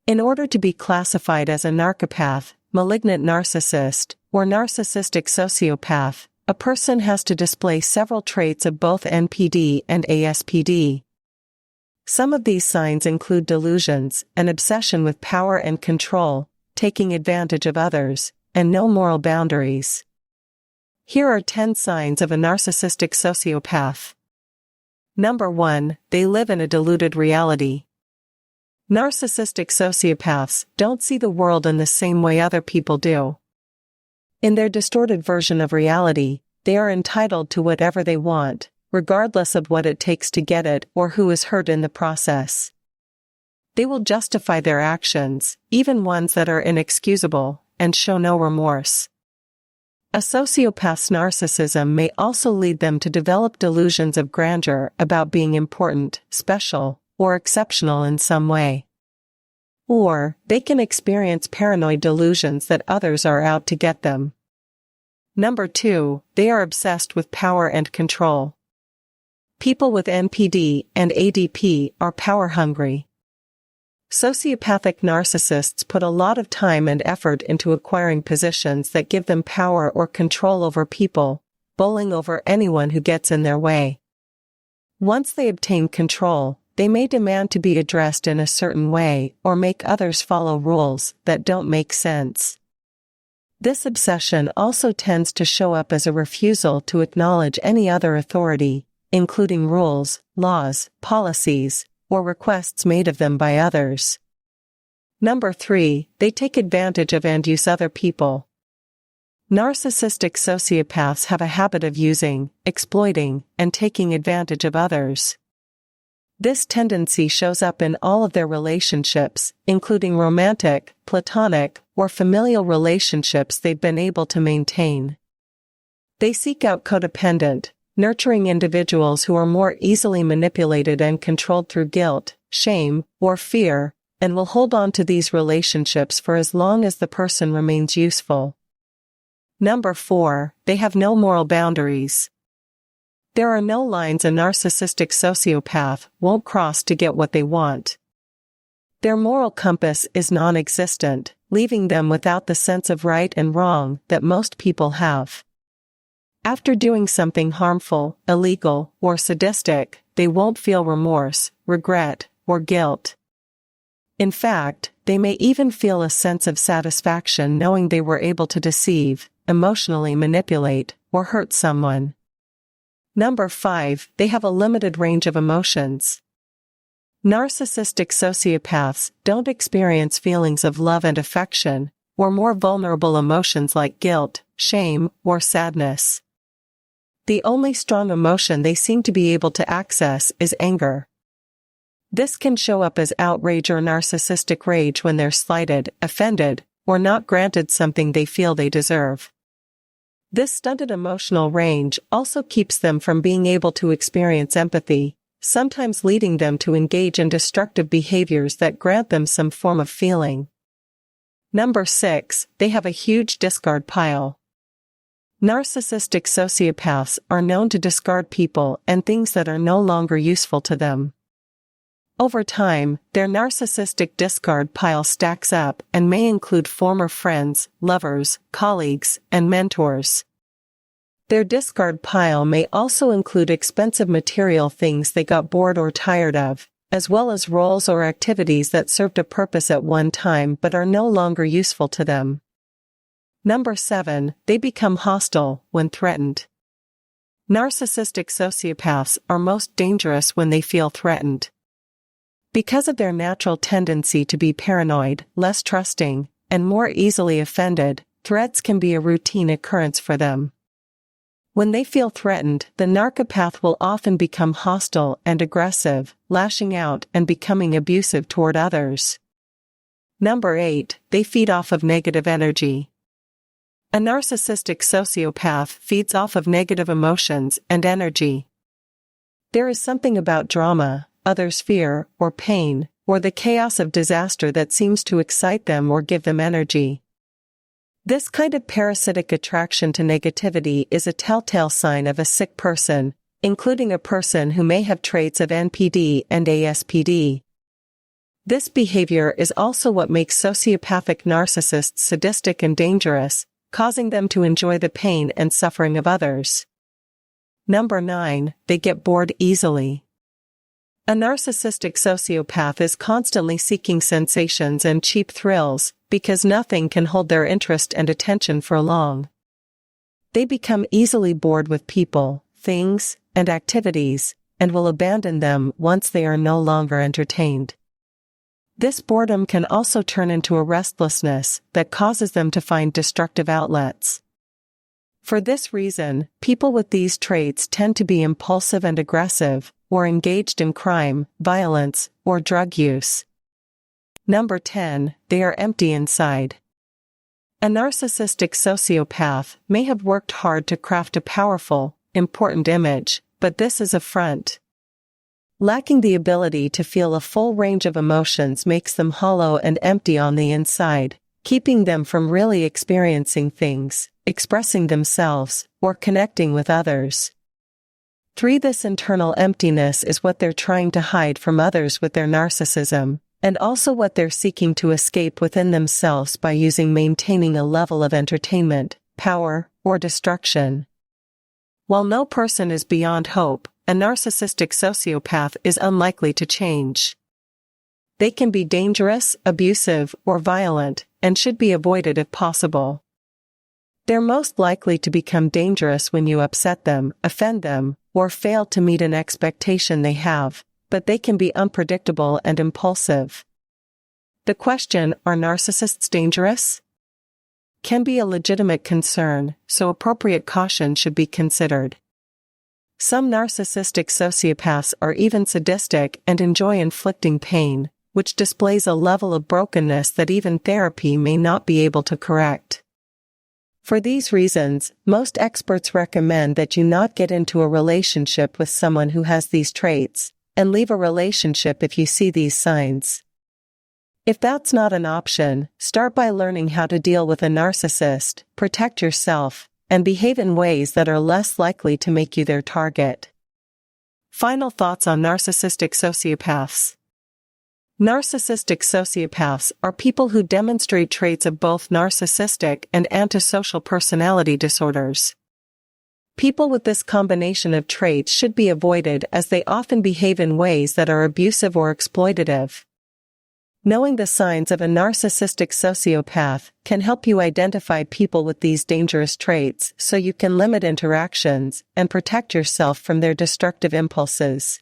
In order to be classified as a narcopath, malignant narcissist, or narcissistic sociopath, a person has to display several traits of both NPD and ASPD. Some of these signs include delusions, an obsession with power and control, taking advantage of others, and no moral boundaries. Here are 10 signs of a narcissistic sociopath. Number 1, they live in a deluded reality. Narcissistic sociopaths don't see the world in the same way other people do. In their distorted version of reality, they are entitled to whatever they want, regardless of what it takes to get it or who is hurt in the process. They will justify their actions, even ones that are inexcusable, and show no remorse. A sociopath's narcissism may also lead them to develop delusions of grandeur about being important, special, or exceptional in some way. Or, they can experience paranoid delusions that others are out to get them. Number 2, they are obsessed with power and control. People with NPD and ADP are power-hungry. Sociopathic narcissists put a lot of time and effort into acquiring positions that give them power or control over people, bowling over anyone who gets in their way. Once they obtain control, they may demand to be addressed in a certain way or make others follow rules that don't make sense. This obsession also tends to show up as a refusal to acknowledge any other authority, including rules, laws, policies, or requests made of them by others. Number 3, they take advantage of and use other people. Narcissistic sociopaths have a habit of using, exploiting, and taking advantage of others. This tendency shows up in all of their relationships, including romantic, platonic, or familial relationships they've been able to maintain. They seek out codependent, nurturing individuals who are more easily manipulated and controlled through guilt, shame, or fear, and will hold on to these relationships for as long as the person remains useful. Number 4, they have no moral boundaries. There are no lines a narcissistic sociopath won't cross to get what they want. Their moral compass is non-existent, leaving them without the sense of right and wrong that most people have. After doing something harmful, illegal, or sadistic, they won't feel remorse, regret, or guilt. In fact, they may even feel a sense of satisfaction knowing they were able to deceive, emotionally manipulate, or hurt someone. Number 5, they have a limited range of emotions. Narcissistic sociopaths don't experience feelings of love and affection, or more vulnerable emotions like guilt, shame, or sadness. The only strong emotion they seem to be able to access is anger. This can show up as outrage or narcissistic rage when they're slighted, offended, or not granted something they feel they deserve. This stunted emotional range also keeps them from being able to experience empathy, sometimes leading them to engage in destructive behaviors that grant them some form of feeling. Number 6, they have a huge discard pile. Narcissistic sociopaths are known to discard people and things that are no longer useful to them. Over time, their narcissistic discard pile stacks up and may include former friends, lovers, colleagues, and mentors. Their discard pile may also include expensive material things they got bored or tired of, as well as roles or activities that served a purpose at one time but are no longer useful to them. Number 7, they become hostile when threatened. Narcissistic sociopaths are most dangerous when they feel threatened. Because of their natural tendency to be paranoid, less trusting, and more easily offended, threats can be a routine occurrence for them. When they feel threatened, the narcopath will often become hostile and aggressive, lashing out and becoming abusive toward others. Number 8, they feed off of negative energy. A narcissistic sociopath feeds off of negative emotions and energy. There is something about drama, others' fear, or pain, or the chaos of disaster that seems to excite them or give them energy. This kind of parasitic attraction to negativity is a telltale sign of a sick person, including a person who may have traits of NPD and ASPD. This behavior is also what makes sociopathic narcissists sadistic and dangerous, causing them to enjoy the pain and suffering of others. Number 9, they get bored easily. A narcissistic sociopath is constantly seeking sensations and cheap thrills, because nothing can hold their interest and attention for long. They become easily bored with people, things, and activities, and will abandon them once they are no longer entertained. This boredom can also turn into a restlessness that causes them to find destructive outlets. For this reason, people with these traits tend to be impulsive and aggressive, or engaged in crime, violence, or drug use. Number 10, they are empty inside. A narcissistic sociopath may have worked hard to craft a powerful, important image, but this is a front. Lacking the ability to feel a full range of emotions makes them hollow and empty on the inside, keeping them from really experiencing things, expressing themselves, or connecting with others. 3. This internal emptiness is what they're trying to hide from others with their narcissism, and also what they're seeking to escape within themselves by maintaining a level of entertainment, power, or destruction. While no person is beyond hope, a narcissistic sociopath is unlikely to change. They can be dangerous, abusive, or violent, and should be avoided if possible. They're most likely to become dangerous when you upset them, offend them, or fail to meet an expectation they have, but they can be unpredictable and impulsive. The question, are narcissists dangerous? Can be a legitimate concern, so appropriate caution should be considered. Some narcissistic sociopaths are even sadistic and enjoy inflicting pain, which displays a level of brokenness that even therapy may not be able to correct. For these reasons, most experts recommend that you not get into a relationship with someone who has these traits, and leave a relationship if you see these signs. If that's not an option, start by learning how to deal with a narcissist, protect yourself, and behave in ways that are less likely to make you their target. Final thoughts on narcissistic sociopaths. Narcissistic sociopaths are people who demonstrate traits of both narcissistic and antisocial personality disorders. People with this combination of traits should be avoided as they often behave in ways that are abusive or exploitative. Knowing the signs of a narcissistic sociopath can help you identify people with these dangerous traits so you can limit interactions and protect yourself from their destructive impulses.